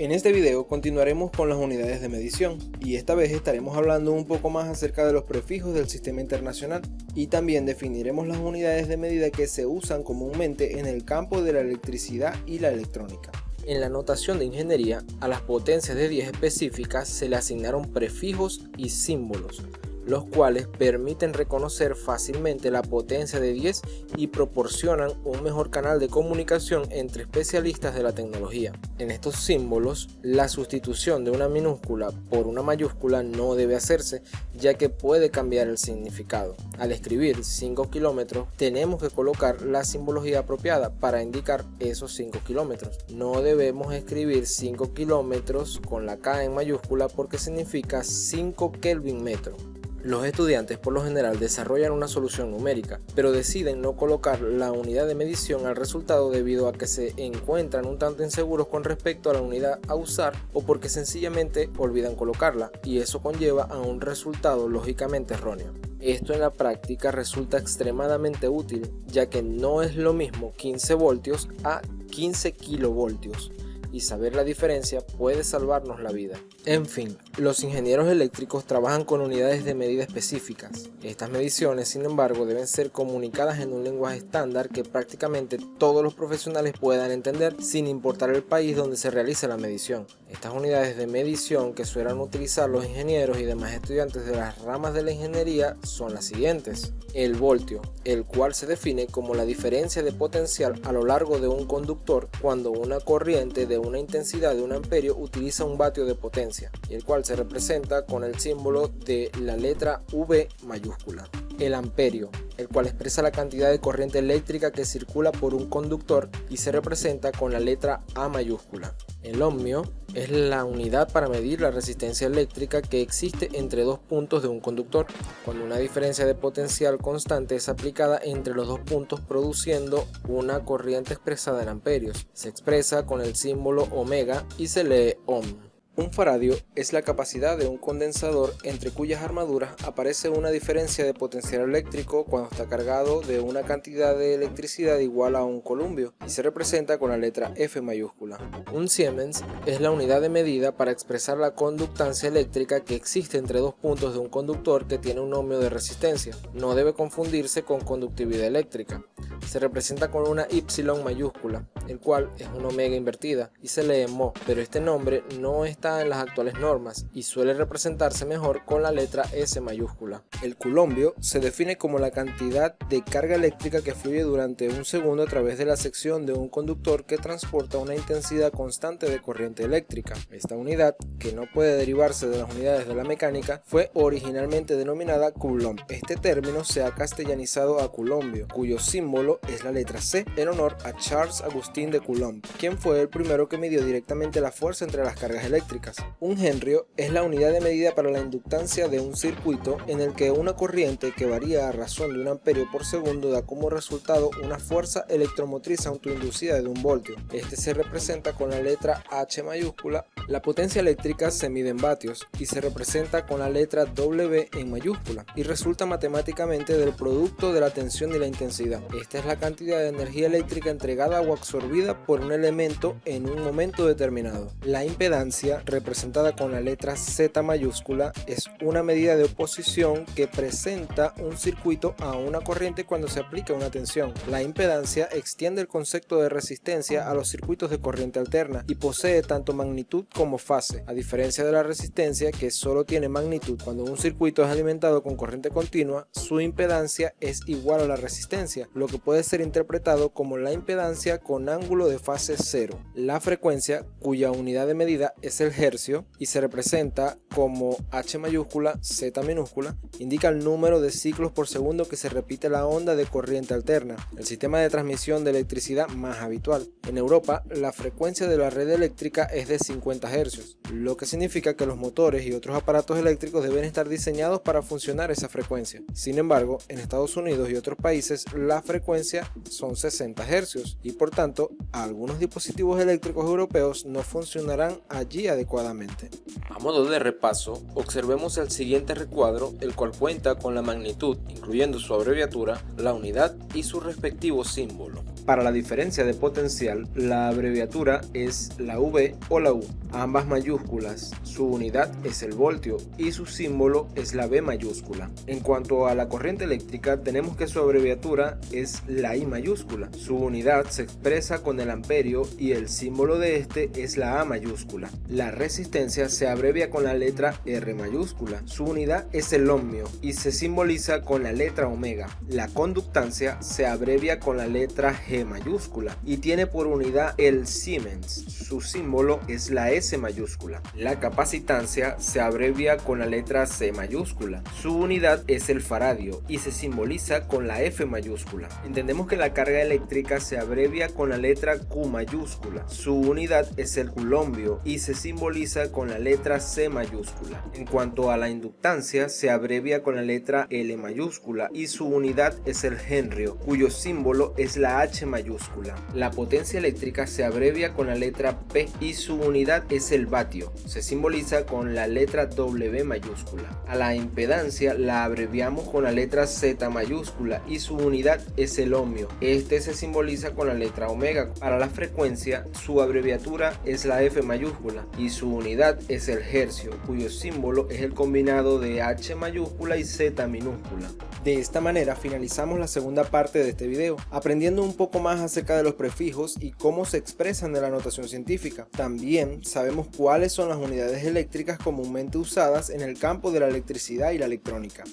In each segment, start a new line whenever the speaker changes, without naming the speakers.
En este video continuaremos con las unidades de medición y esta vez estaremos hablando un poco más acerca de los prefijos del sistema internacional y también definiremos las unidades de medida que se usan comúnmente en el campo de la electricidad y la electrónica. En la notación de ingeniería, a las potencias de 10 específicas se le asignaron prefijos y símbolos, los cuales permiten reconocer fácilmente la potencia de 10 y proporcionan un mejor canal de comunicación entre especialistas de la tecnología. En estos símbolos, la sustitución de una minúscula por una mayúscula no debe hacerse, ya que puede cambiar el significado. Al escribir 5 kilómetros, tenemos que colocar la simbología apropiada para indicar esos 5 kilómetros. No debemos escribir 5 kilómetros con la K en mayúscula porque significa 5 Kelvin metro. Los estudiantes por lo general desarrollan una solución numérica, pero deciden no colocar la unidad de medición al resultado debido a que se encuentran un tanto inseguros con respecto a la unidad a usar o porque sencillamente olvidan colocarla, y eso conlleva a un resultado lógicamente erróneo. Esto en la práctica resulta extremadamente útil, ya que no es lo mismo 15 voltios a 15 kilovoltios. Y saber la diferencia puede salvarnos la vida. En fin, los ingenieros eléctricos trabajan con unidades de medida específicas. Estas mediciones, sin embargo, deben ser comunicadas en un lenguaje estándar que prácticamente todos los profesionales puedan entender sin importar el país donde se realice la medición. Estas unidades de medición que suelen utilizar los ingenieros y demás estudiantes de las ramas de la ingeniería son las siguientes. El voltio, el cual se define como la diferencia de potencial a lo largo de un conductor cuando una corriente de una intensidad de 1 amperio utiliza un vatio de potencia, y el cual se representa con el símbolo de la letra V mayúscula. El amperio, el cual expresa la cantidad de corriente eléctrica que circula por un conductor y se representa con la letra A mayúscula. El ohmio es la unidad para medir la resistencia eléctrica que existe entre dos puntos de un conductor, cuando una diferencia de potencial constante es aplicada entre los dos puntos produciendo una corriente expresada en amperios. Se expresa con el símbolo omega y se lee ohm. Un faradio es la capacidad de un condensador entre cuyas armaduras aparece una diferencia de potencial eléctrico cuando está cargado de una cantidad de electricidad igual a un columbio y se representa con la letra F mayúscula. Un Siemens es la unidad de medida para expresar la conductancia eléctrica que existe entre dos puntos de un conductor que tiene un ohmio de resistencia. No debe confundirse con conductividad eléctrica. Se representa con una Y mayúscula, el cual es una omega invertida y se lee mho, pero este nombre no está en las actuales normas y suele representarse mejor con la letra S mayúscula. El culombio se define como la cantidad de carga eléctrica que fluye durante un segundo a través de la sección de un conductor que transporta una intensidad constante de corriente eléctrica. Esta unidad, que no puede derivarse de las unidades de la mecánica, fue originalmente denominada coulomb. Este término se ha castellanizado a culombio, cuyo símbolo es la letra C en honor a Charles Augustin de Coulomb, quien fue el primero que midió directamente la fuerza entre las cargas eléctricas. Un henrio es la unidad de medida para la inductancia de un circuito en el que una corriente que varía a razón de 1 amperio por segundo da como resultado una fuerza electromotriz autoinducida de 1 voltio. Este se representa con la letra H mayúscula. La potencia eléctrica se mide en vatios y se representa con la letra W en mayúscula y resulta matemáticamente del producto de la tensión y la intensidad. Esta es la cantidad de energía eléctrica entregada o absorbida por un elemento en un momento determinado. La impedancia, representada con la letra Z mayúscula, es una medida de oposición que presenta un circuito a una corriente cuando se aplica una tensión. La impedancia extiende el concepto de resistencia a los circuitos de corriente alterna y posee tanto magnitud como fase, a diferencia de la resistencia que solo tiene magnitud. Cuando un circuito es alimentado con corriente continua, su impedancia es igual a la resistencia, lo que puede ser interpretado como la impedancia con ángulo de fase cero. La frecuencia, cuya unidad de medida es el hercio y se representa como H mayúscula, Z minúscula, indica el número de ciclos por segundo que se repite la onda de corriente alterna, el sistema de transmisión de electricidad más habitual. En Europa, la frecuencia de la red eléctrica es de 50 Hz, lo que significa que los motores y otros aparatos eléctricos deben estar diseñados para funcionar esa frecuencia. Sin embargo, en Estados Unidos y otros países, la frecuencia son 60 Hz y por tanto, algunos dispositivos eléctricos europeos no funcionarán allí adecuadamente. A modo de repaso, observemos el siguiente recuadro, el cual cuenta con la magnitud, incluyendo su abreviatura, la unidad y su respectivo símbolo. Para la diferencia de potencial, la abreviatura es la V o la U, ambas mayúsculas. Su unidad es el voltio y su símbolo es la V mayúscula. En cuanto a la corriente eléctrica, tenemos que su abreviatura es la I mayúscula. Su unidad se expresa con el amperio y el símbolo de este es la A mayúscula. La resistencia se abrevia con la letra R mayúscula. Su unidad es el ohmio y se simboliza con la letra omega. La conductancia se abrevia con la letra G mayúscula y tiene por unidad el Siemens. Su símbolo es la S mayúscula. La capacitancia se abrevia con la letra C mayúscula. Su unidad es el faradio y se simboliza con la F mayúscula. Entendemos que la carga eléctrica se abrevia con la letra Q mayúscula. Su unidad es el culombio y se simboliza con la letra C mayúscula. En cuanto a la inductancia, se abrevia con la letra L mayúscula y su unidad es el henrio, cuyo símbolo es la H mayúscula. La potencia eléctrica se abrevia con la letra P y su unidad es el vatio. Se simboliza con la letra W mayúscula. A la impedancia la abreviamos con la letra Z mayúscula y su unidad es el ohmio. Este se simboliza con la letra omega. Para la frecuencia, su abreviatura es la F mayúscula y su unidad es el hercio, cuyo símbolo es el combinado de H mayúscula y Z minúscula. De esta manera finalizamos la segunda parte de este video, aprendiendo un poco más acerca de los prefijos y cómo se expresan en la notación científica. También sabemos cuáles son las unidades eléctricas comúnmente usadas en el campo de la electricidad y la electrónica.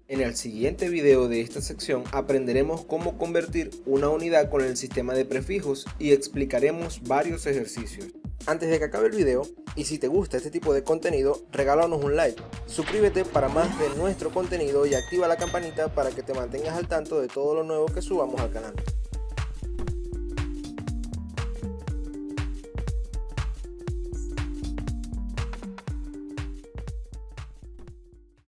En el siguiente video de esta sección aprenderemos cómo convertir una unidad con el sistema de prefijos y explicaremos varios ejercicios. Antes de que acabe el video, y si te gusta este tipo de contenido, regálanos un like, suscríbete para más de nuestro contenido y activa la campanita para que te mantengas al tanto de todo lo nuevo que subamos al canal.